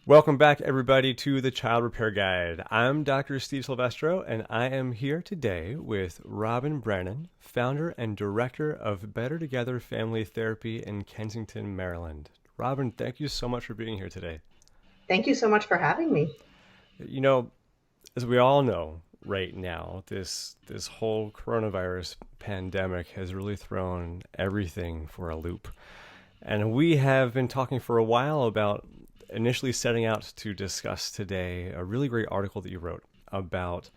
Welcome back, everybody, to the Child Repair Guide. I'm Dr. Steve Silvestro, and I am here today with Robin Brannan, founder and director of Better Together Family Therapy in Kensington, Maryland. Robin, thank you so much for being here today. Thank you so much for having me. You know, as we all know right now, this whole coronavirus pandemic has really thrown everything for a loop. And we have been talking for a while about initially setting out to discuss today a really great article that you wrote about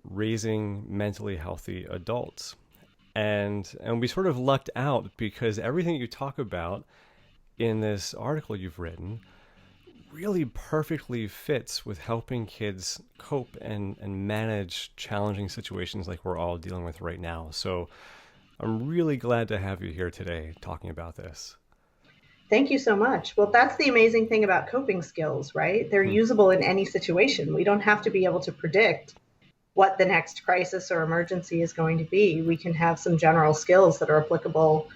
raising mentally healthy adults. And we sort of lucked out because everything you talk about in this article you've written really perfectly fits with helping kids cope and manage challenging situations like we're all dealing with right now. So I'm really glad to have you here today talking about this. Thank you so much. Well, that's the amazing thing about coping skills, right? They're Hmm. usable in any situation. We don't have to be able to predict what the next crisis or emergency is going to be. We can have some general skills that are applicable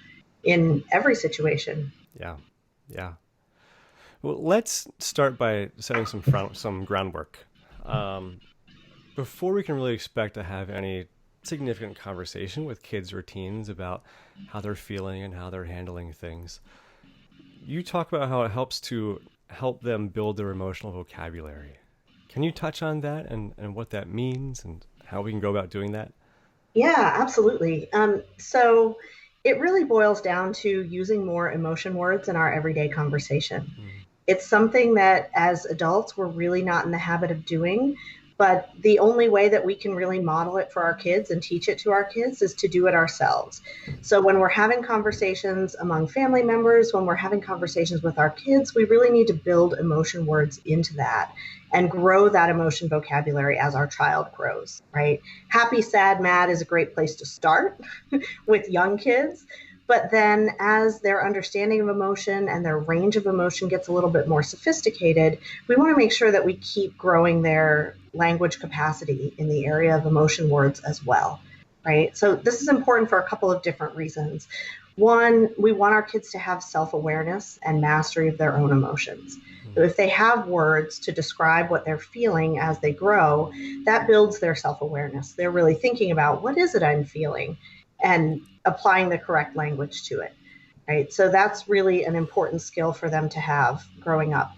in every situation. Yeah, yeah. Well, let's start by setting some groundwork. Um, Before we can really expect to have any significant conversation with kids or teens about how they're feeling and how they're handling things, you talk about how it helps to help them build their emotional vocabulary. Can you touch on that and what that means and how we can go about doing that? Yeah, absolutely. So it really boils down to using more emotion words in our everyday conversation. Mm, It's something that as adults, we're really not in the habit of doing. But the only way that we can really model it for our kids and teach it to our kids is to do it ourselves. So when we're having conversations among family members, when we're having conversations with our kids, we really need to build emotion words into that and grow that emotion vocabulary as our child grows, right? Happy, sad, mad is a great place to start with young kids. But then, as their understanding of emotion and their range of emotion gets a little bit more sophisticated, we want to make sure that we keep growing their language capacity in the area of emotion words as well, right? So, this is important for a couple of different reasons. One, we want our kids to have self awareness and mastery of their own emotions. So mm, if they have words to describe what they're feeling as they grow, that builds their self awareness. They're really thinking about what is it I'm feeling and applying the correct language to it, right? So that's really an important skill for them to have growing up.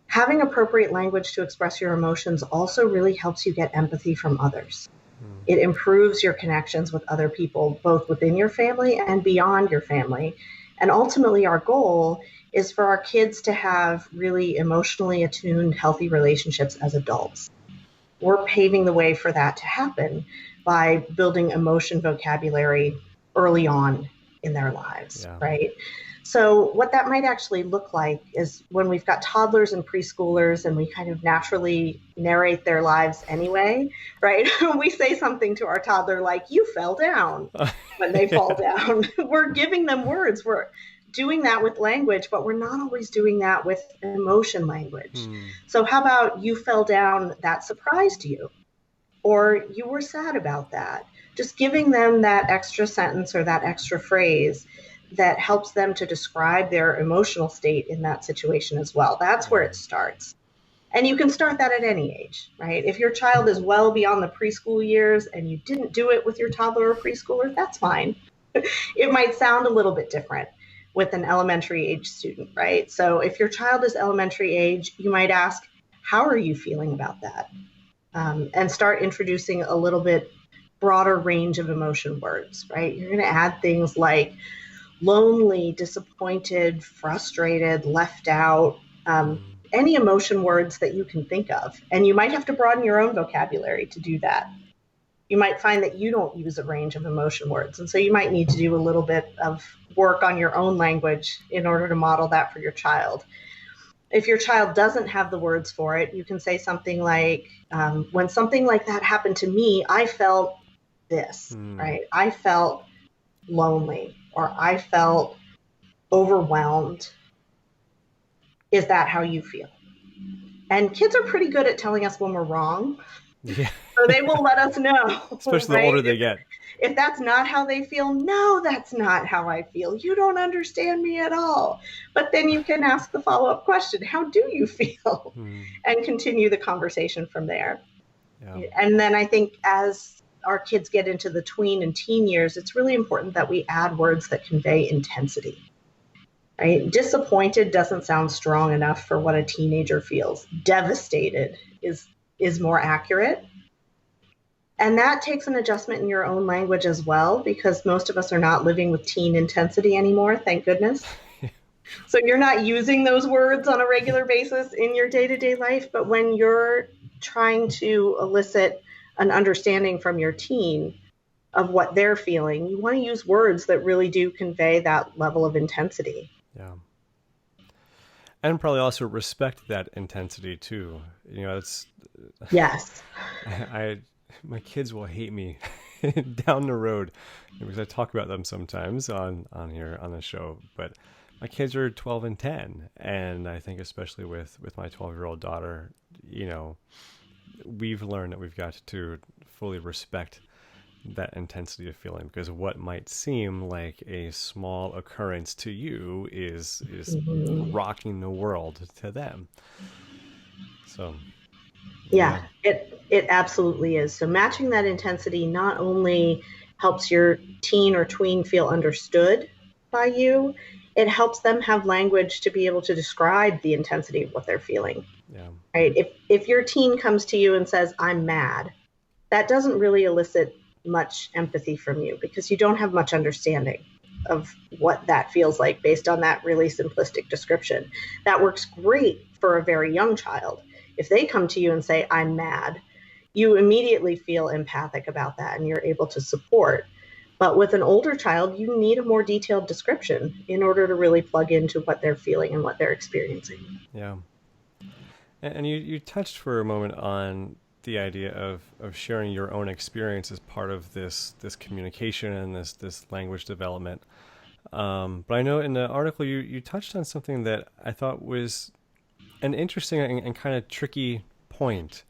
Having appropriate language to express your emotions also really helps you get empathy from others. mm, It improves your connections with other people, both within your family and beyond your family. And ultimately, our goal is for our kids to have really emotionally attuned, healthy relationships as adults. We're paving the way for that to happen by building emotion vocabulary early on in their lives, yeah. right? So, what that might actually look like is when we've got toddlers and preschoolers and we kind of naturally narrate their lives anyway, right? We say something to our toddler like, you fell down when they fall Yeah. down. We're giving them words. We're doing that with language, but we're not always doing that with emotion language. Hmm. So, how about you fell down, that surprised you, or you were sad about that? Just giving them that extra sentence or that extra phrase that helps them to describe their emotional state in that situation as well. That's where Yeah. it starts. And you can start that at any age, right? If your child is well beyond the preschool years and you didn't do it with your toddler or preschooler, that's fine. It might sound a little bit different with an elementary age student, right? So if your child is elementary age, you might ask, how are you feeling about that? And start introducing a little bit broader range of emotion words, right? You're going to add things like lonely, disappointed, frustrated, left out, Mm, any emotion words that you can think of. And you might have to broaden your own vocabulary to do that. You might find that you don't use a range of emotion words. And so you might need to do a little bit of work on your own language in order to model that for your child. If your child doesn't have the words for it, you can say something like, when something like that happened to me, I felt this, mm, right? I felt lonely or I felt overwhelmed. Is that how you feel? And kids are pretty good at telling us when we're wrong. yeah. So they will let us know. Especially right? the older they get. If that's not how they feel, no, that's not how I feel. You don't understand me at all. But then you can ask the follow-up question, how do you feel? And continue the conversation from there. Yeah. And then I think as our kids get into the tween and teen years, it's really important that we add words that convey intensity. Right? Disappointed doesn't sound strong enough for what a teenager feels. Devastated is more accurate. And that takes an adjustment in your own language as well, because most of us are not living with teen intensity anymore, thank goodness. So you're not using those words on a regular basis in your day-to-day life, but when you're trying to elicit an understanding from your teen of what they're feeling, you want to use words that really do convey that level of intensity. Yeah. And probably also respect that intensity too. You know, it's... Yes. My kids will hate me down the road because I talk about them sometimes on here on the show, but my kids are 12 and 10. And I think especially with my 12-year-old daughter, you know, we've learned that we've got to fully respect that intensity of feeling, because what might seem like a small occurrence to you is rocking the world to them. So yeah, it absolutely is. So matching that intensity not only helps your teen or tween feel understood by you, it helps them have language to be able to describe the intensity of what they're feeling. Yeah. Right? If your teen comes to you and says, I'm mad, that doesn't really elicit much empathy from you, because you don't have much understanding of what that feels like based on that really simplistic description. That works great for a very young child. If they come to you and say, I'm mad, you immediately feel empathic about that and you're able to support. But with an older child, you need a more detailed description in order to really plug into what they're feeling and what they're experiencing. Yeah. And you touched for a moment on the idea of sharing your own experience as part of this communication and this language development. But I know in the article you touched on something that I thought was an interesting and kind of tricky point.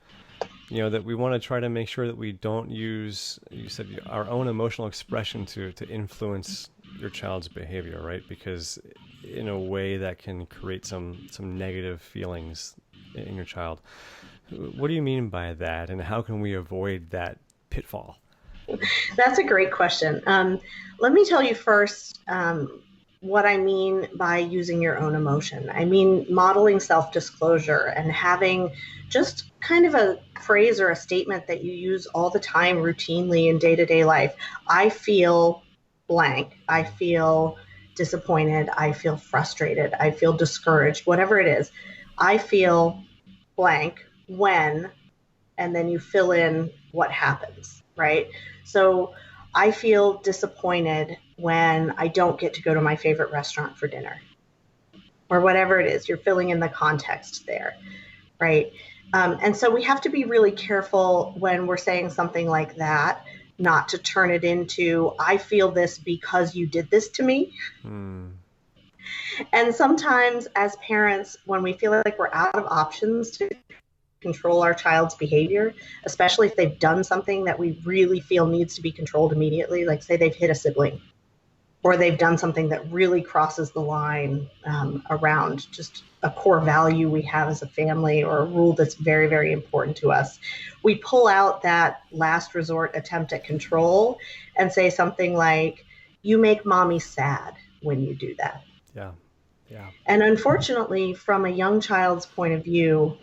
You know, that we want to try to make sure that we don't use, you said, our own emotional expression to influence your child's behavior, right? Because in a way that can create some negative feelings in your child. What do you mean by that, and how can we avoid that pitfall? That's a great question. Let me tell you first what I mean by using your own emotion. I mean modeling self-disclosure and having just kind of a phrase or a statement that you use all the time routinely in day-to-day life. I feel blank. I feel disappointed. I feel frustrated. I feel discouraged, whatever it is. I feel blank when, and then you fill in what happens, right? So I feel disappointed when I don't get to go to my favorite restaurant for dinner, or whatever it is. You're filling in the context there, right? And so we have to be really careful when we're saying something like that, not to turn it into, I feel this because you did this to me. And sometimes as parents, when we feel like we're out of options to control our child's behavior, especially if they've done something that we really feel needs to be controlled immediately, like say they've hit a sibling, or they've done something that really crosses the line around just a core value we have as a family, or a rule that's very, very important to us. We pull out that last resort attempt at control and say something like, you make mommy sad when you do that. Yeah. Yeah. And unfortunately, from a young child's point of view,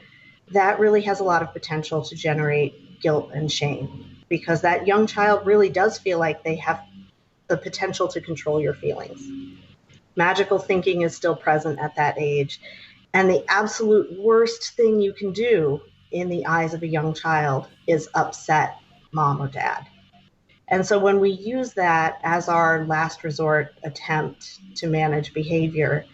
that really has a lot of potential to generate guilt and shame, because that young child really does feel like they have the potential to control your feelings. Magical thinking is still present at that age. And the absolute worst thing you can do in the eyes of a young child is upset mom or dad. And so when we use that as our last resort attempt to manage behavior,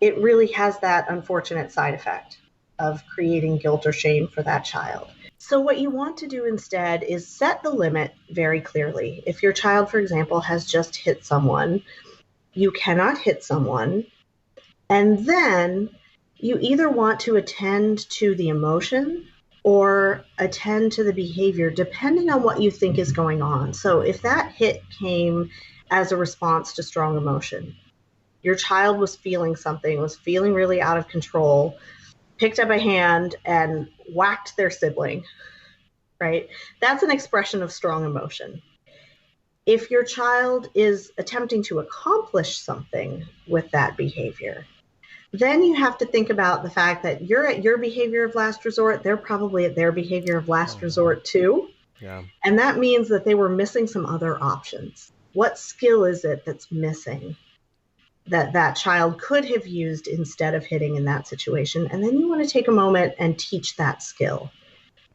it really has that unfortunate side effect of creating guilt or shame for that child. So what you want to do instead is set the limit very clearly. If your child, for example, has just hit someone, you cannot hit someone. And then you either want to attend to the emotion or attend to the behavior depending on what you think is going on. So if that hit came as a response to strong emotion, your child was feeling something, was feeling really out of control, picked up a hand and whacked their sibling, right? That's an expression of strong emotion. If your child is attempting to accomplish something with that behavior, then you have to think about the fact that you're at your behavior of last resort. They're probably at their behavior of last resort too. Yeah. And that means that they were missing some other options. What skill is it that's missing that that child could have used instead of hitting in that situation? And then you want to take a moment and teach that skill.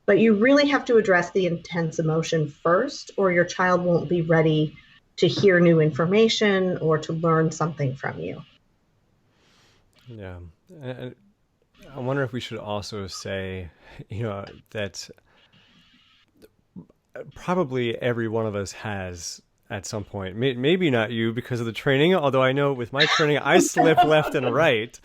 But you really have to address the intense emotion first, or your child won't be ready to hear new information or to learn something from you. Yeah. And I wonder if we should also say, that probably every one of us has at some point, maybe not you because of the training, although I know with my training, I slip left and right.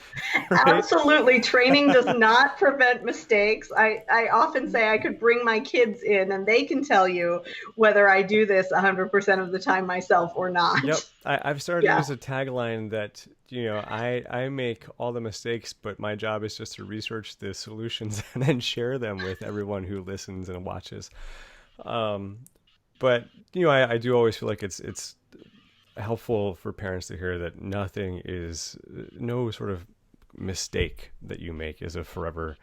Absolutely. Training does not prevent mistakes. I often say I could bring my kids in and they can tell you whether I do this 100% of the time myself or not. Yep. I've started to use a tagline that, I make all the mistakes, but my job is just to research the solutions and then share them with everyone who listens and watches. But, I do always feel like it's helpful for parents to hear that no sort of mistake that you make is a forever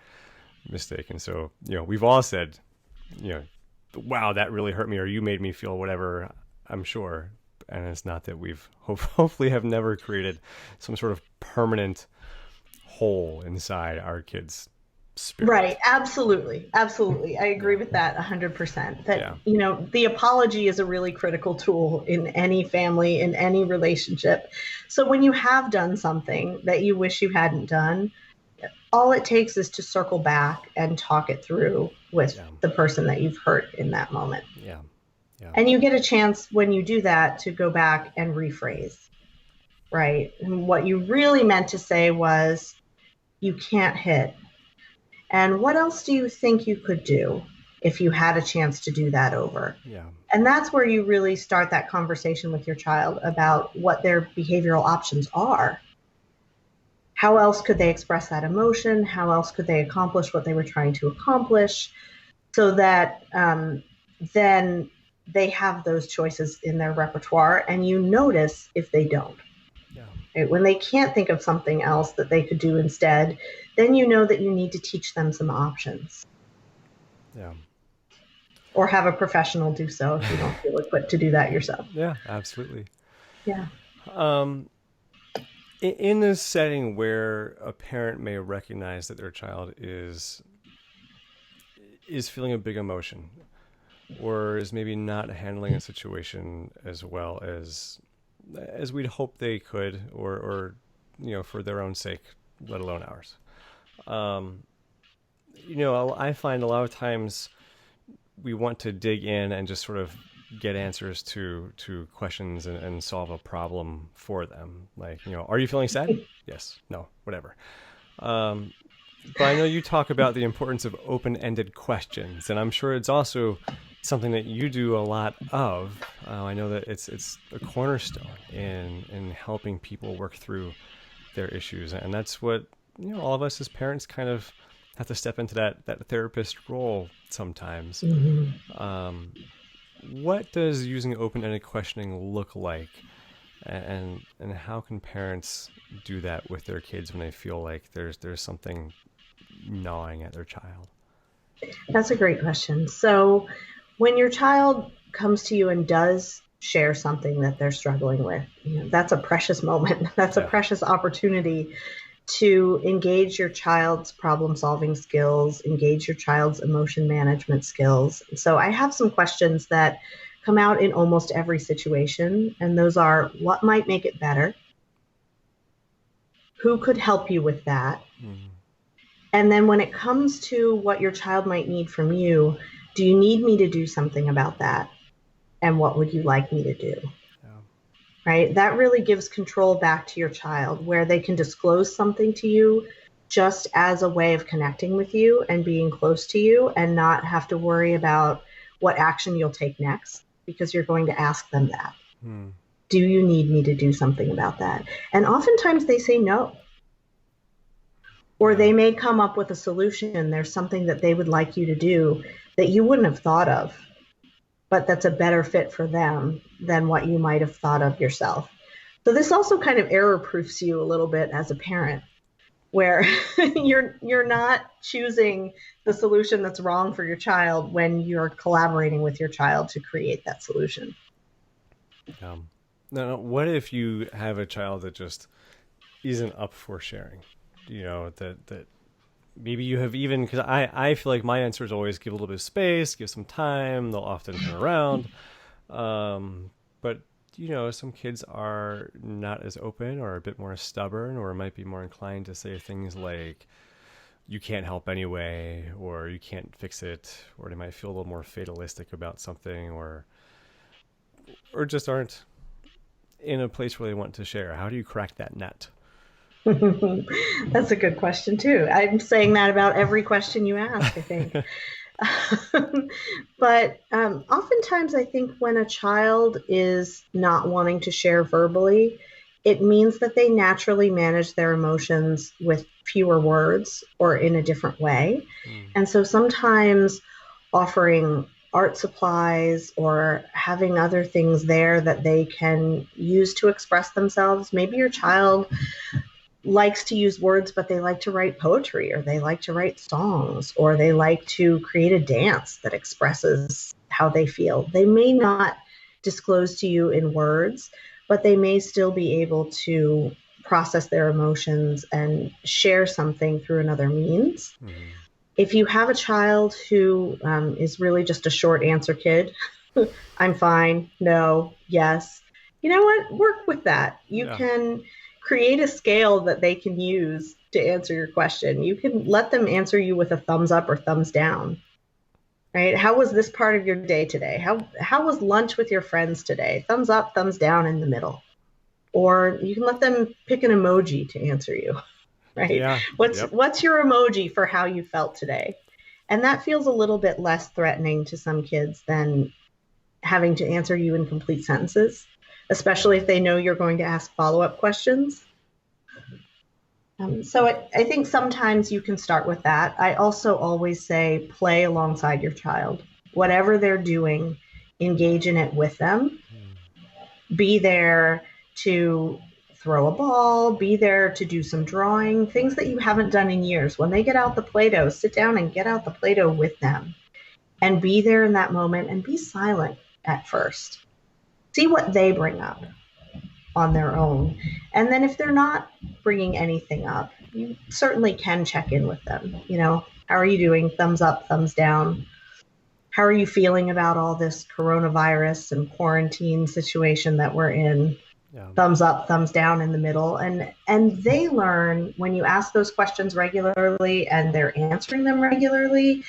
mistake. And so, we've all said, wow, that really hurt me, or you made me feel whatever, I'm sure. And it's not that we've hopefully have never created some sort of permanent hole inside our kids' spirit. Right. Absolutely. Absolutely. I agree with that 100%. That, the apology is a really critical tool in any family, in any relationship. So when you have done something that you wish you hadn't done, all it takes is to circle back and talk it through with the person that you've hurt in that moment. Yeah. Yeah. And you get a chance when you do that to go back and rephrase, right? And what you really meant to say was, you can't hit. And what else do you think you could do if you had a chance to do that over? Yeah. And that's where you really start that conversation with your child about what their behavioral options are. How else could they express that emotion? How else could they accomplish what they were trying to accomplish? So that then they have those choices in their repertoire, and you notice if they don't. Yeah. Right? When they can't think of something else that they could do instead, then you know that you need to teach them some options. Yeah. Or have a professional do so if you don't feel equipped to do that yourself. Yeah, absolutely. Yeah. In a setting where a parent may recognize that their child is feeling a big emotion, or is maybe not handling a situation as well as we'd hope they could, or for their own sake, let alone ours. I find a lot of times we want to dig in and just sort of get answers to questions and solve a problem for them. Like, are you feeling sad? Yes, no, whatever. But I know you talk about the importance of open-ended questions, and I'm sure it's also something that you do a lot of. I know that it's a cornerstone in helping people work through their issues, and that's what all of us as parents kind of have to step into that therapist role sometimes. Mm-hmm. What does using open-ended questioning look like, and how can parents do that with their kids when they feel like there's something gnawing at their child? That's a great question. So when your child comes to you and does share something that they're struggling with, that's a precious moment. That's a precious opportunity to engage your child's problem-solving skills, engage your child's emotion management skills. So I have some questions that come out in almost every situation, and those are, what might make it better? Who could help you with that? Mm-hmm. And then when it comes to what your child might need from you, do you need me to do something about that? And what would you like me to do? Right? That really gives control back to your child, where they can disclose something to you just as a way of connecting with you and being close to you, and not have to worry about what action you'll take next, because you're going to ask them that. Do you need me to do something about that? And oftentimes they say no. Or they may come up with a solution. There's something that they would like you to do that you wouldn't have thought of, but that's a better fit for them than what you might have thought of yourself. So this also kind of error proofs you a little bit as a parent, where you're not choosing the solution that's wrong for your child when you're collaborating with your child to create that solution. Now, what if you have a child that just isn't up for sharing? You know, that maybe you have, even, because I feel like my answer is always give a little bit of space, give some time. They'll often turn around. But, you know, some kids are not as open, or a bit more stubborn, or might be more inclined to say things like, you can't help anyway, or you can't fix it, or they might feel a little more fatalistic about something, or just aren't in a place where they want to share. How do you crack that nut? That's a good question too. I'm saying that about every question you ask, I think. But oftentimes I think when a child is not wanting to share verbally, it means that they naturally manage their emotions with fewer words or in a different way. And so sometimes offering art supplies or having other things there that they can use to express themselves. Maybe your child likes to use words, but they like to write poetry, or they like to write songs, or they like to create a dance that expresses how they feel. They may not disclose to you in words, but they may still be able to process their emotions and share something through another means. If you have a child who is really just a short answer kid, I'm fine, no, yes, you know what? Work with that. You can create a scale that they can use to answer your question. You can let them answer you with a thumbs up or thumbs down, right? How was this part of your day today? How was lunch with your friends today? Thumbs up, thumbs down, in the middle. Or you can let them pick an emoji to answer you, right? Yeah. What's your emoji for how you felt today? And that feels a little bit less threatening to some kids than having to answer you in complete sentences, especially if they know you're going to ask follow-up questions. So I think sometimes you can start with that. I also always say play alongside your child. Whatever they're doing, engage in it with them. Be there to throw a ball, be there to do some drawing, things that you haven't done in years. When they get out the Play-Doh, sit down and get out the Play-Doh with them. And be there in that moment, and be silent at first. See what they bring up on their own. And then if they're not bringing anything up, you certainly can check in with them. You know, how are you doing? Thumbs up, thumbs down. How are you feeling about all this coronavirus and quarantine situation that we're in? Thumbs up, thumbs down, in the middle. And they learn, when you ask those questions regularly and they're answering them regularly,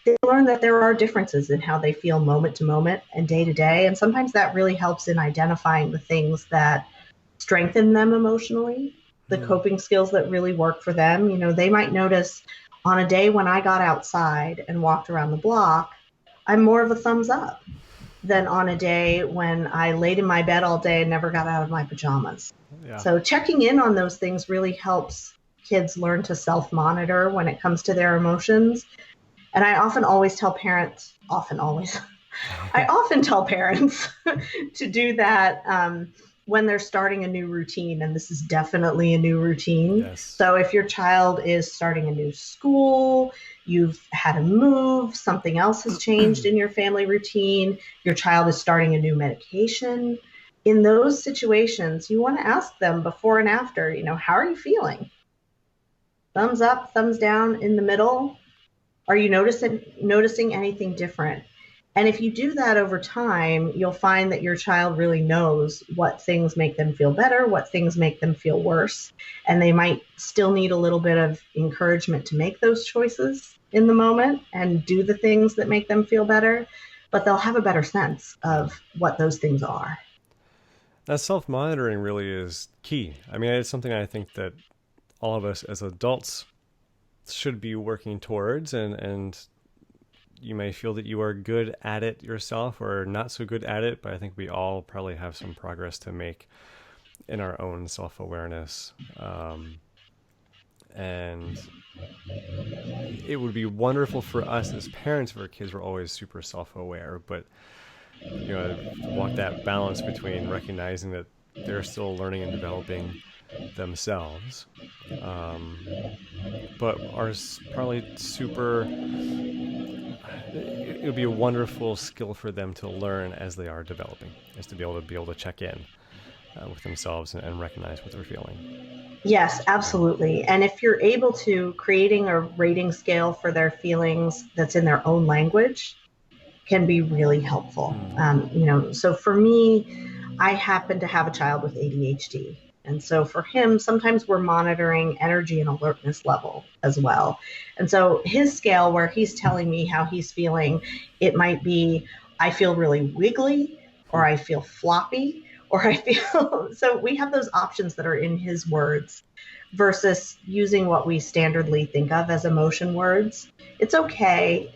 they learn that there are differences in how they feel moment to moment and day to day. And sometimes that really helps in identifying the things that strengthen them emotionally, the coping skills that really work for them. You know, they might notice on a day when I got outside and walked around the block, I'm more of a thumbs up than on a day when I laid in my bed all day and never got out of my pajamas. So checking in on those things really helps kids learn to self-monitor when it comes to their emotions. And I often tell parents to do that when they're starting a new routine. And this is definitely a new routine. Yes. So if your child is starting a new school, you've had a move, something else has changed in your family routine, your child is starting a new medication. In those situations, you want to ask them before and after, you know, how are you feeling? Thumbs up, thumbs down, in the middle. Are you noticing anything different? And if you do that over time, you'll find that your child really knows what things make them feel better, what things make them feel worse. And they might still need a little bit of encouragement to make those choices in the moment and do the things that make them feel better, but they'll have a better sense of what those things are. That self-monitoring really is key. I mean, it's something I think that all of us as adults should be working towards, and you may feel that you are good at it yourself or not so good at it, but I think we all probably have some progress to make in our own self-awareness. And it would be wonderful for us as parents if our kids were always super self-aware, but walk that balance between recognizing that they're still learning and developing themselves, but are probably super. It would be a wonderful skill for them to learn as they are developing, is to be able to check in with themselves and recognize what they're feeling. Yes, absolutely. And if you're able to creating a rating scale for their feelings that's in their own language can be really helpful. So for me, I happen to have a child with ADHD. And so for him, sometimes we're monitoring energy and alertness level as well. And so his scale where he's telling me how he's feeling, it might be, I feel really wiggly, or I feel floppy, or I feel, so we have those options that are in his words versus using what we standardly think of as emotion words. It's okay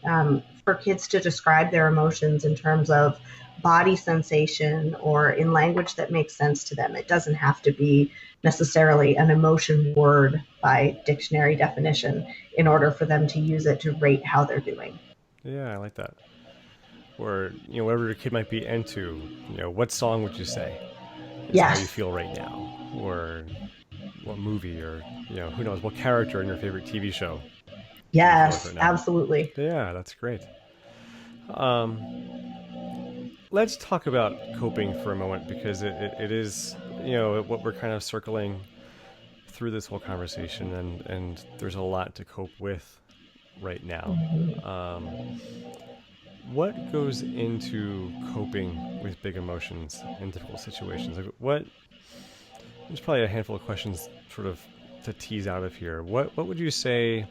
for kids to describe their emotions in terms of body sensation or in language that makes sense to them. It doesn't have to be necessarily an emotion word by dictionary definition in order for them to use it to rate how they're doing. Yeah, I like that. Or, whatever your kid might be into, what song would you say is how you feel right now? Or what movie, or, who knows, what character in your favorite TV show? Yes, right absolutely. Yeah, that's great. Let's talk about coping for a moment, because it is, what we're kind of circling through this whole conversation, and there's a lot to cope with right now. What goes into coping with big emotions in difficult situations? There's probably a handful of questions sort of to tease out of here. What would you say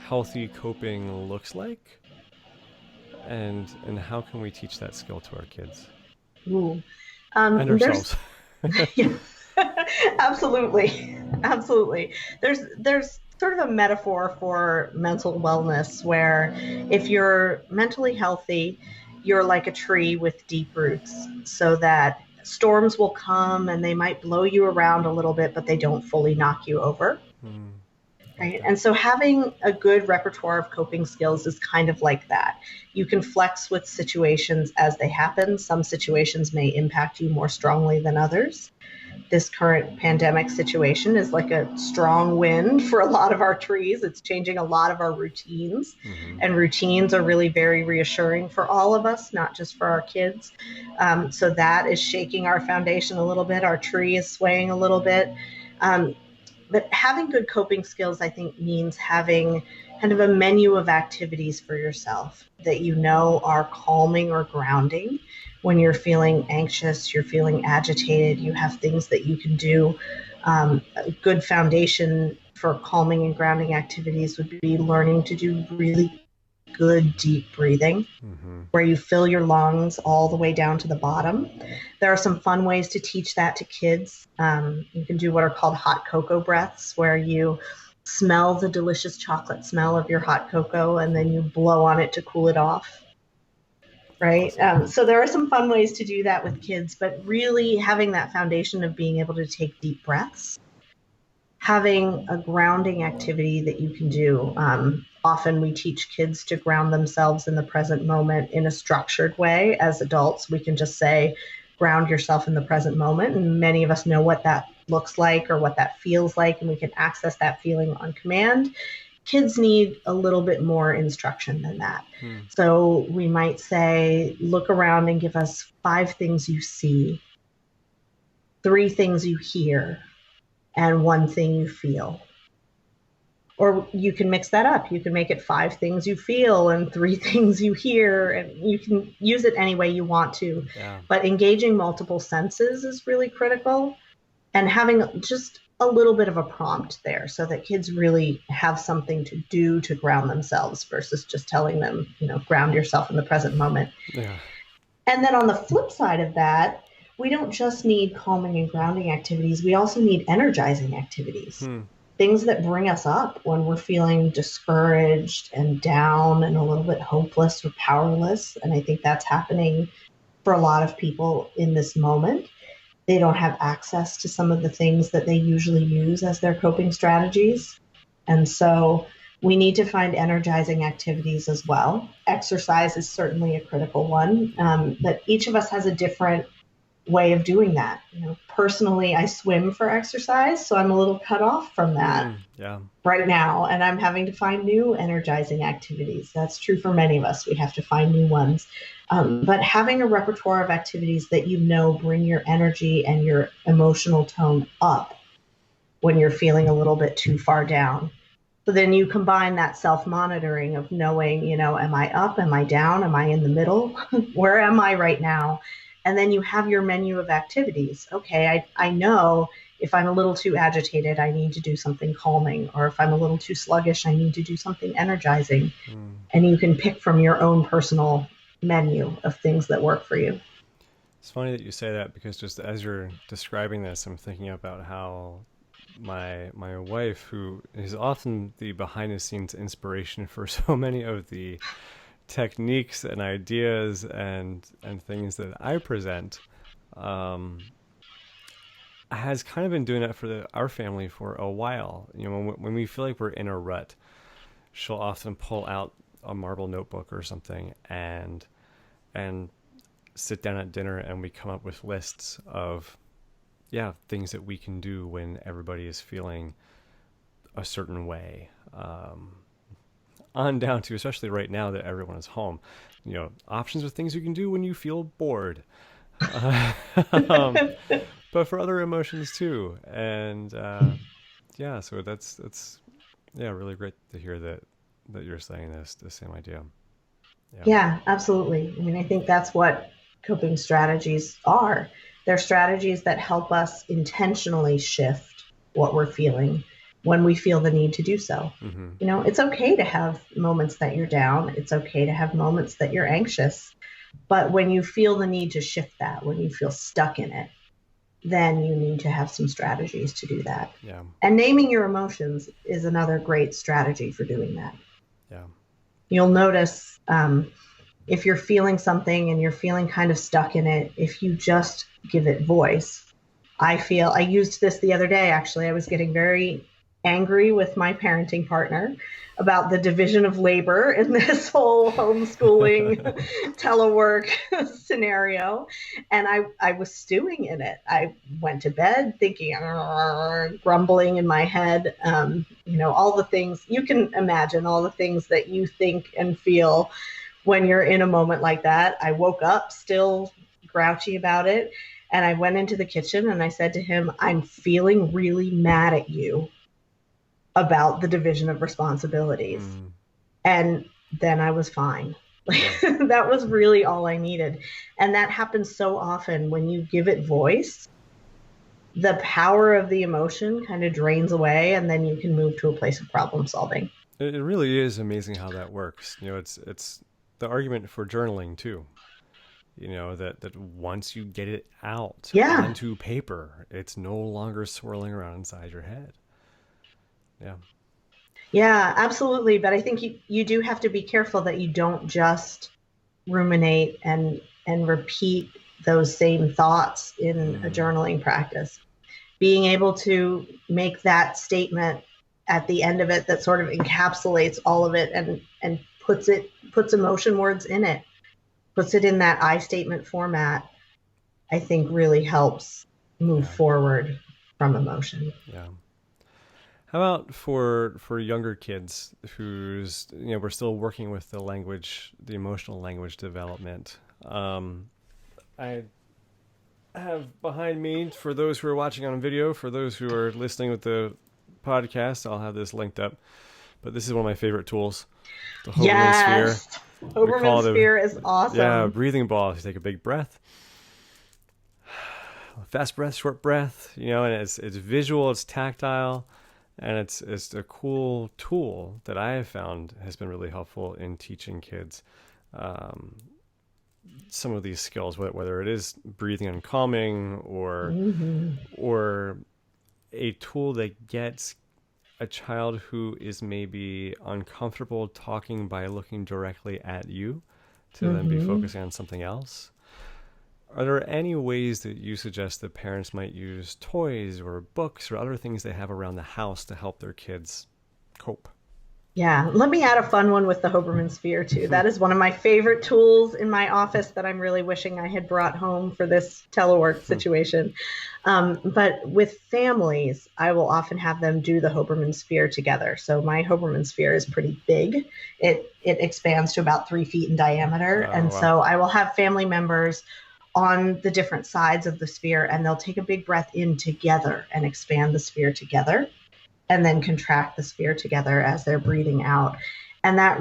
healthy coping looks like? And how can we teach that skill to our kids? And ourselves. Yeah, absolutely. There's sort of a metaphor for mental wellness where if you're mentally healthy, you're like a tree with deep roots, so that storms will come and they might blow you around a little bit, but they don't fully knock you over. Right. And so having a good repertoire of coping skills is kind of like that. You can flex with situations as they happen. Some situations may impact you more strongly than others. This current pandemic situation is like a strong wind for a lot of our trees. It's changing a lot of our routines. And routines are really very reassuring for all of us, not just for our kids. So that is shaking our foundation a little bit. Our tree is swaying a little bit. But having good coping skills, I think, means having kind of a menu of activities for yourself that are calming or grounding. When you're feeling anxious, you're feeling agitated, you have things that you can do. A good foundation for calming and grounding activities would be learning to do really good deep breathing, where you fill your lungs all the way down to the bottom. There are some fun ways to teach that to kids. You can do what are called hot cocoa breaths, where you smell the delicious chocolate smell of your hot cocoa and then you blow on it to cool it off. Right? So there are some fun ways to do that with kids, but really having that foundation of being able to take deep breaths, having a grounding activity that you can do. Often we teach kids to ground themselves in the present moment in a structured way. As adults, we can just say, ground yourself in the present moment. And many of us know what that looks like or what that feels like, and we can access that feeling on command. Kids need a little bit more instruction than that. So we might say, look around and give us 5 things you see, 3 things you hear, and 1 thing you feel. Or you can mix that up. You can make it 5 things you feel and 3 things you hear, and you can use it any way you want to. Yeah. But engaging multiple senses is really critical, and having just a little bit of a prompt there so that kids really have something to do to ground themselves versus just telling them, ground yourself in the present moment. Yeah. And then on the flip side of that, we don't just need calming and grounding activities. We also need energizing activities. things that bring us up when we're feeling discouraged and down and a little bit hopeless or powerless. And I think that's happening for a lot of people in this moment. They don't have access to some of the things that they usually use as their coping strategies. And so we need to find energizing activities as well. Exercise is certainly a critical one, but each of us has a different way of doing that. Personally, I swim for exercise, so I'm a little cut off from that right now, and I'm having to find new energizing activities. That's true for many of us. We have to find new ones. But having a repertoire of activities that bring your energy and your emotional tone up when you're feeling a little bit too far down. So then you combine that self-monitoring of knowing, am I up? Am I down? Am I in the middle? Where am I right now? And then you have your menu of activities. Okay, I know if I'm a little too agitated, I need to do something calming. Or if I'm a little too sluggish, I need to do something energizing. And you can pick from your own personal menu of things that work for you. It's funny that you say that, because just as you're describing this, I'm thinking about how my wife, who is often the behind the scenes inspiration for so many of the techniques and ideas and things that I present, has kind of been doing that for our family for a while. When we feel like we're in a rut, she'll often pull out a marble notebook or something and sit down at dinner, and we come up with lists of things that we can do when everybody is feeling a certain way, on down to, especially right now that everyone is home, options of things you can do when you feel bored, but for other emotions too. And so that's really great to hear that you're saying the same idea. Yeah, absolutely. I mean, I think that's what coping strategies are. They're strategies that help us intentionally shift what we're feeling when we feel the need to do so. It's okay to have moments that you're down. It's okay to have moments that you're anxious. But when you feel the need to shift that, when you feel stuck in it, then you need to have some strategies to do that. Yeah. And naming your emotions is another great strategy for doing that. Yeah. You'll notice if you're feeling something and you're feeling kind of stuck in it, if you just give it voice. I used this the other day, actually. I was getting very angry with my parenting partner about the division of labor in this whole homeschooling telework scenario. And I was stewing in it. I went to bed thinking, grumbling in my head, all the things you can imagine, all the things that you think and feel when you're in a moment like that. I woke up still grouchy about it. And I went into the kitchen and I said to him, I'm feeling really mad at you about the division of responsibilities. And then I was fine. That was really all I needed. And that happens so often when you give it voice. The power of the emotion kind of drains away, and then you can move to a place of problem solving. It really is amazing how that works. It's the argument for journaling too. That once you get it out onto paper, it's no longer swirling around inside your head. Yeah, absolutely. But I think you do have to be careful that you don't just ruminate and repeat those same thoughts in a journaling practice. Being able to make that statement at the end of it that sort of encapsulates all of it and puts emotion words in it, puts it in that I statement format, I think really helps move forward from emotion. Yeah. How about for younger kids who's, we're still working with the language, the emotional language development. I have behind me, for those who are watching on video, for those who are listening with the podcast, I'll have this linked up. But this is one of my favorite tools, the Hoberman sphere. Hoberman sphere is awesome. Yeah, breathing ball. You take a big breath. Fast breath, short breath, and it's visual, it's tactile. And it's a cool tool that I have found has been really helpful in teaching kids some of these skills, whether it is breathing and calming or a tool that gets a child who is maybe uncomfortable talking by looking directly at you to then be focusing on something else, are there any ways that you suggest that parents might use toys or books or other things they have around the house to help their kids cope? Yeah, let me add a fun one with the Hoberman sphere too. That is one of my favorite tools in my office that I'm really wishing I had brought home for this telework situation. But with families, I will often have them do the Hoberman sphere together. So my Hoberman sphere is pretty big. It expands to about 3 feet in diameter. Oh, And wow. so I will have family members on the different sides of the sphere, and they'll take a big breath in together and expand the sphere together, and then contract the sphere together as they're breathing out. And that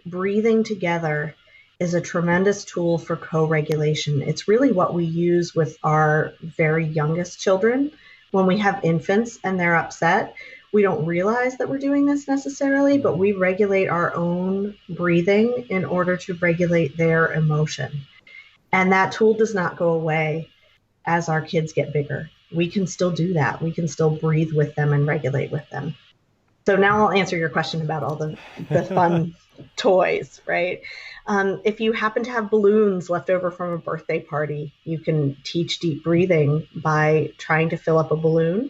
breathing together is a tremendous tool for co-regulation. It's really what we use with our very youngest children. When we have infants and they're upset, we don't realize that we're doing this necessarily, but we regulate our own breathing in order to regulate their emotion. And that tool does not go away as our kids get bigger. We can still do that. We can still breathe with them and regulate with them. So now I'll answer your question about all the fun toys, right? If you happen to have balloons left over from a birthday party, you can teach deep breathing by trying to fill up a balloon,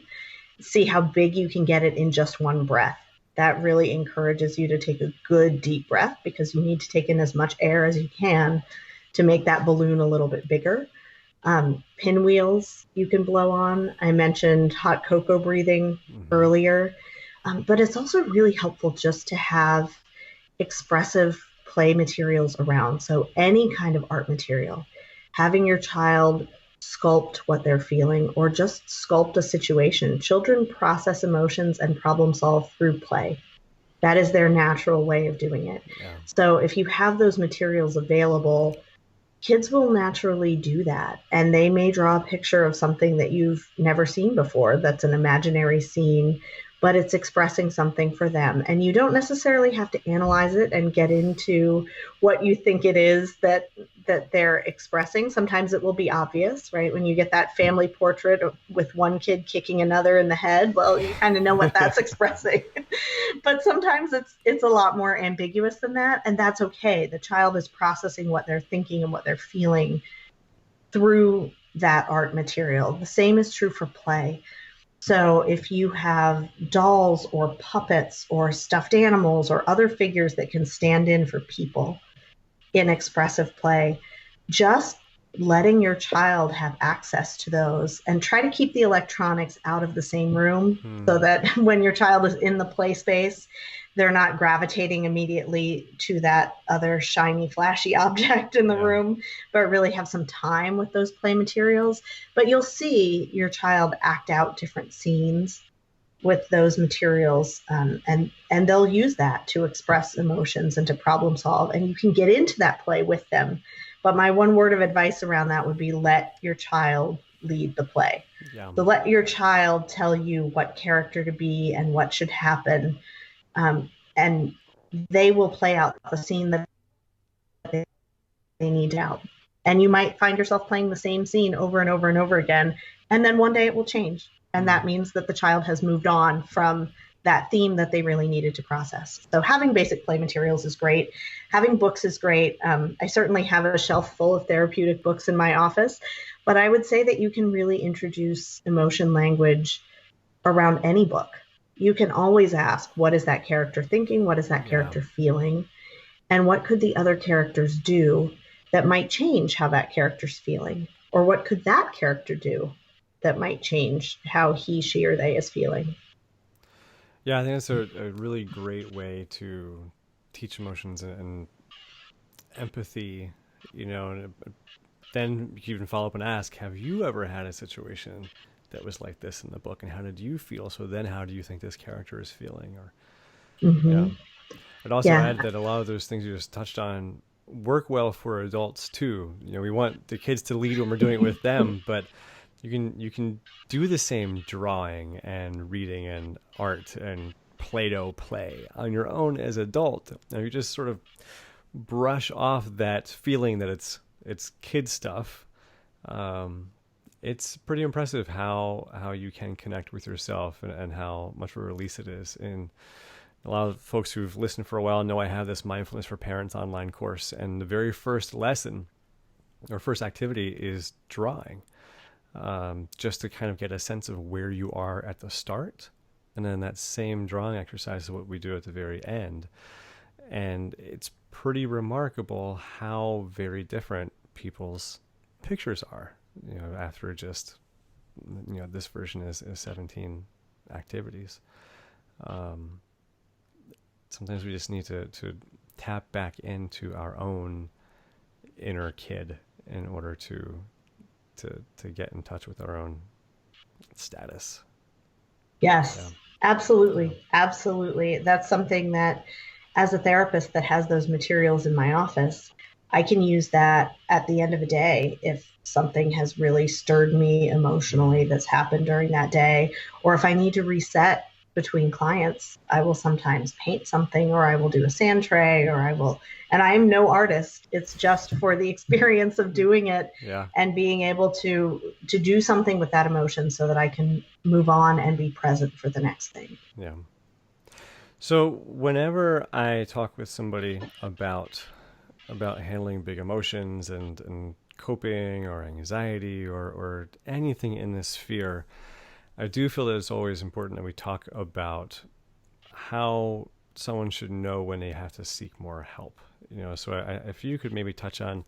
see how big you can get it in just one breath. That really encourages you to take a good deep breath, because you need to take in as much air as you can to make that balloon a little bit bigger. Pinwheels you can blow on. I mentioned hot cocoa breathing earlier, but it's also really helpful just to have expressive play materials around. So any kind of art material, having your child sculpt what they're feeling or just sculpt a situation. Children process emotions and problem solve through play. That is their natural way of doing it. Yeah. So if you have those materials available, kids will naturally do that. And they may draw a picture of something that you've never seen before that's an imaginary scene, but it's expressing something for them. And you don't necessarily have to analyze it and get into what you think it is that they're expressing. Sometimes it will be obvious, right? When you get that family portrait with one kid kicking another in the head, well, you kind of know what that's expressing. But sometimes it's a lot more ambiguous than that, and that's okay. The child is processing what they're thinking and what they're feeling through that art material. The same is true for play. So if you have dolls or puppets or stuffed animals or other figures that can stand in for people in expressive play, just letting your child have access to those, and try to keep the electronics out of the same room so that when your child is in the play space, they're not gravitating immediately to that other shiny, flashy object in the room, but really have some time with those play materials. But you'll see your child act out different scenes with those materials, and they'll use that to express emotions and to problem solve. And you can get into that play with them. But my one word of advice around that would be let your child lead the play. Yeah. So let your child tell you what character to be and what should happen. And they will play out the scene that they need out. And you might find yourself playing the same scene over and over and over again. And then one day it will change. And that means that the child has moved on from that theme that they really needed to process. So having basic play materials is great. Having books is great. I certainly have a shelf full of therapeutic books in my office, but I would say that you can really introduce emotion language around any book. You can always ask, what is that character thinking? What is that character feeling? And what could the other characters do that might change how that character's feeling? Or what could that character do that might change how he, she, or they is feeling? Yeah, I think that's a really great way to teach emotions and empathy, and then you can follow up and ask, have you ever had a situation that was like this in the book, and how did you feel? So then how do you think this character is feeling? Or I'd also add that a lot of those things you just touched on work well for adults too. We want the kids to lead when we're doing it with them, but you can do the same drawing and reading and art and Play-Doh play on your own as an adult. Now you just sort of brush off that feeling that it's kid stuff, it's pretty impressive how you can connect with yourself, and how much of a release it is. And a lot of folks who've listened for a while know I have this Mindfulness for Parents online course, and the very first lesson or first activity is drawing, just to kind of get a sense of where you are at the start. And then that same drawing exercise is what we do at the very end. And it's pretty remarkable how very different people's pictures are, after just, this version is 17 activities. Sometimes we just need to tap back into our own inner kid in order to get in touch with our own status. Yes, Yeah. absolutely. Absolutely. That's something that, as a therapist that has those materials in my office, I can use that at the end of a day if something has really stirred me emotionally that's happened during that day, or if I need to reset between clients. I will sometimes paint something, or I will do a sand tray, and I am no artist. It's just for the experience of doing it. Yeah. And being able to do something with that emotion so that I can move on and be present for the next thing. Yeah. So whenever I talk with somebody about handling big emotions and coping or anxiety or anything in this sphere, I do feel that it's always important that we talk about how someone should know when they have to seek more help. So if you could maybe touch on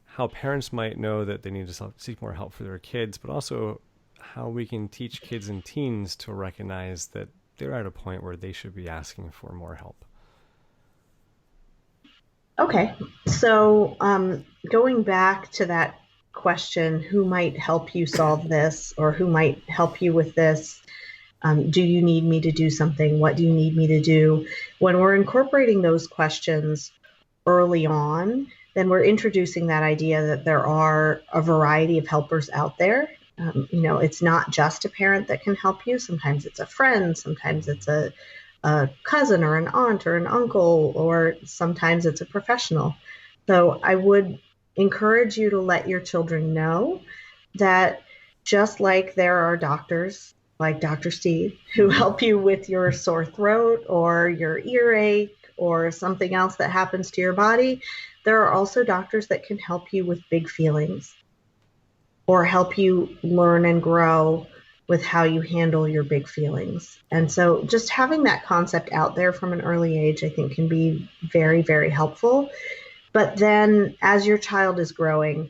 how parents might know that they need to seek more help for their kids, but also how we can teach kids and teens to recognize that they're at a point where they should be asking for more help. Okay. So going back to that question, who might help you solve this, or who might help you with this? Do you need me to do something? What do you need me to do? When we're incorporating those questions early on, then we're introducing that idea that there are a variety of helpers out there. It's not just a parent that can help you. Sometimes it's a friend. Sometimes it's a cousin or an aunt or an uncle, or sometimes it's a professional. So I would encourage you to let your children know that just like there are doctors like Dr. Steve who help you with your sore throat or your earache or something else that happens to your body, there are also doctors that can help you with big feelings or help you learn and grow with how you handle your big feelings. And so just having that concept out there from an early age, I think, can be very, very helpful. But then as your child is growing,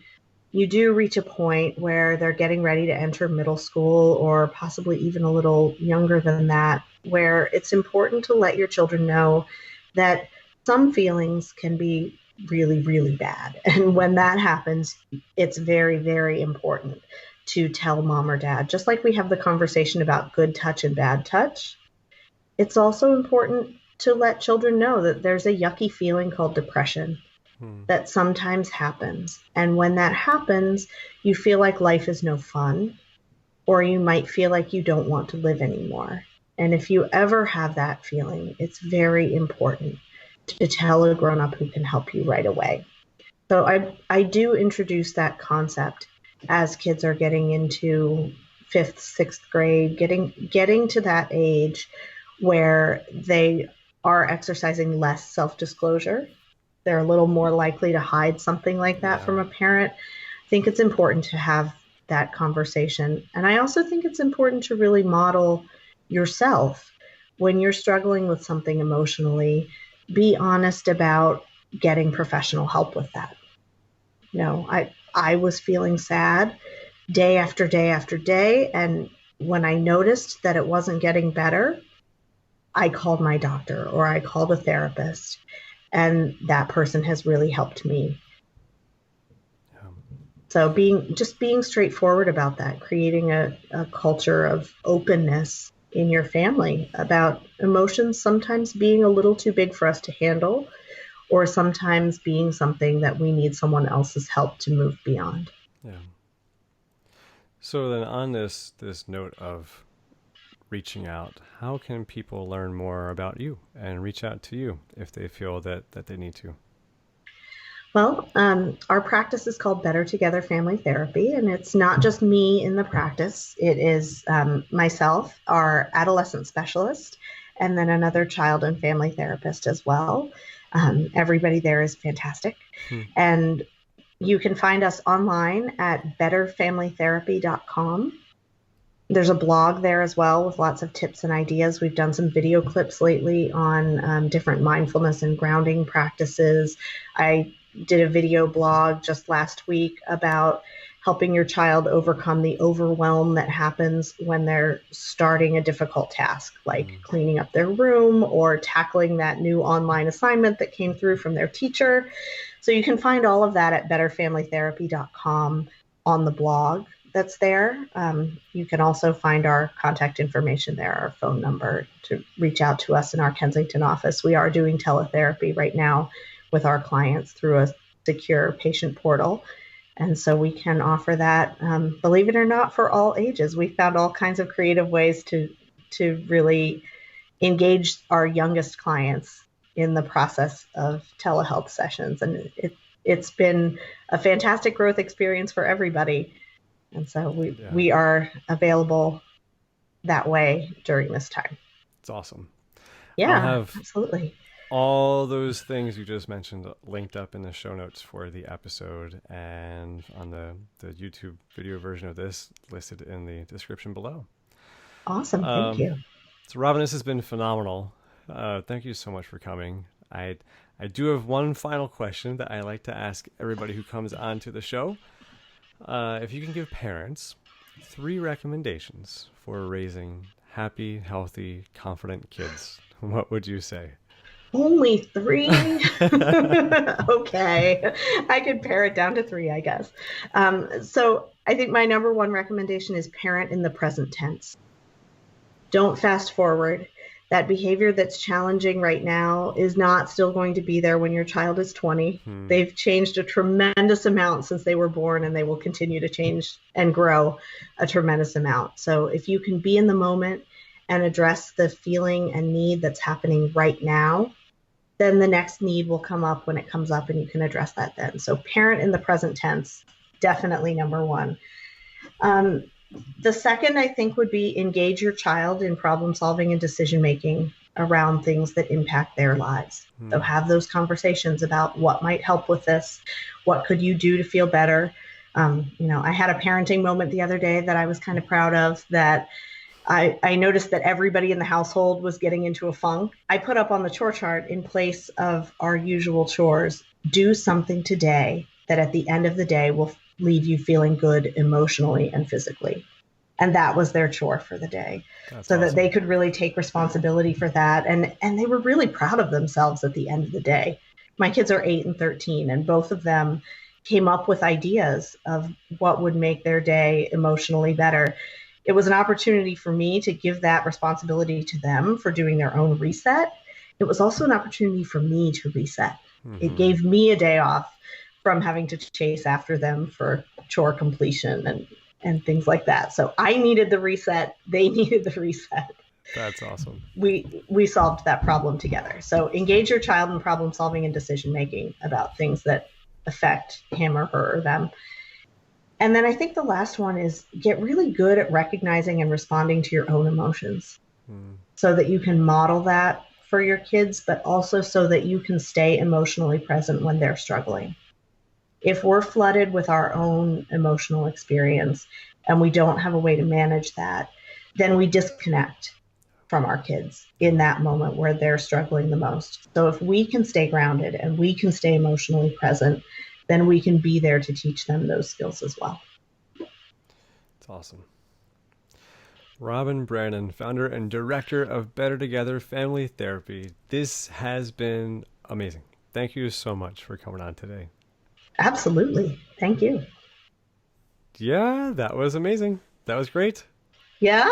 you do reach a point where they're getting ready to enter middle school, or possibly even a little younger than that, where it's important to let your children know that some feelings can be really, really bad. And when that happens, it's very, very important to tell mom or dad. Just like we have the conversation about good touch and bad touch, it's also important to let children know that there's a yucky feeling called depression that sometimes happens. And when that happens, you feel like life is no fun, or you might feel like you don't want to live anymore. And if you ever have that feeling, it's very important to tell a grown-up who can help you right away. So I do introduce that concept as kids are getting into 5th, 6th grade, getting to that age where they are exercising less self-disclosure. They're a little more likely to hide something like that from a parent. I think it's important to have that conversation. And I also think it's important to really model yourself when you're struggling with something emotionally. Be honest about getting professional help with that. I was feeling sad day after day after day. And when I noticed that it wasn't getting better, I called my doctor or I called a therapist. And that person has really helped me. So being straightforward about that, creating a culture of openness in your family about emotions sometimes being a little too big for us to handle, or sometimes being something that we need someone else's help to move beyond. Yeah. So then on this note of reaching out, how can people learn more about you and reach out to you if they feel that they need to? Well, our practice is called Better Together Family Therapy, and it's not just me in the practice. It is myself, our adolescent specialist, and then another child and family therapist as well. Everybody there is fantastic. Hmm. And you can find us online at betterfamilytherapy.com. There's a blog there as well with lots of tips and ideas. We've done some video clips lately on different mindfulness and grounding practices. I did a video blog just last week about helping your child overcome the overwhelm that happens when they're starting a difficult task, like cleaning up their room or tackling that new online assignment that came through from their teacher. So you can find all of that at betterfamilytherapy.com on the blog that's there. You can also find our contact information there, our phone number to reach out to us in our Kensington office. We are doing teletherapy right now with our clients through a secure patient portal. And so we can offer that, believe it or not, for all ages. We found all kinds of creative ways to really engage our youngest clients in the process of telehealth sessions. And it's been a fantastic growth experience for everybody. And so we are available that way during this time. It's awesome. Yeah, I'll have absolutely. all those things you just mentioned linked up in the show notes for the episode and on the YouTube video version of this listed in the description below. Awesome. Thank you. So Robin, this has been phenomenal. Thank you so much for coming. I do have one final question that I like to ask everybody who comes onto the show. If you can give parents 3 recommendations for raising happy, healthy, confident kids, what would you say? Only 3? Okay. I could pare it down to 3, I guess. So I think my number 1 recommendation is parent in the present tense. Don't fast forward. That behavior that's challenging right now is not still going to be there when your child is 20. They've changed a tremendous amount since they were born, and they will continue to change and grow a tremendous amount. So if you can be in the moment and address the feeling and need that's happening right now, then the next need will come up when it comes up, and you can address that then. So parent in the present tense, definitely number 1. The second, I think, would be engage your child in problem solving and decision making around things that impact their lives. So have those conversations about what might help with this. What could you do to feel better? I had a parenting moment the other day that I was kind of proud of, that I noticed that everybody in the household was getting into a funk. I put up on the chore chart, in place of our usual chores, do something today that at the end of the day will leave you feeling good emotionally and physically. And that was their chore for the day. That's so awesome. That they could really take responsibility for that. And they were really proud of themselves at the end of the day. My kids are 8 and 13, and both of them came up with ideas of what would make their day emotionally better. It was an opportunity for me to give that responsibility to them for doing their own reset. It was also an opportunity for me to reset. It gave me a day off from having to chase after them for chore completion and things like that. So I needed the reset. They needed the reset. That's awesome. We solved that problem together. So engage your child in problem solving and decision making about things that affect him or her or them. And then I think the last one is get really good at recognizing and responding to your own emotions so that you can model that for your kids, but also so that you can stay emotionally present when they're struggling. If we're flooded with our own emotional experience and we don't have a way to manage that, then we disconnect from our kids in that moment where they're struggling the most. So if we can stay grounded and we can stay emotionally present, then we can be there to teach them those skills as well. It's awesome. Robin Brannan, founder and director of Better Together Family Therapy. This has been amazing. Thank you so much for coming on today. Absolutely. Thank you. Yeah, that was amazing. That was great. Yeah.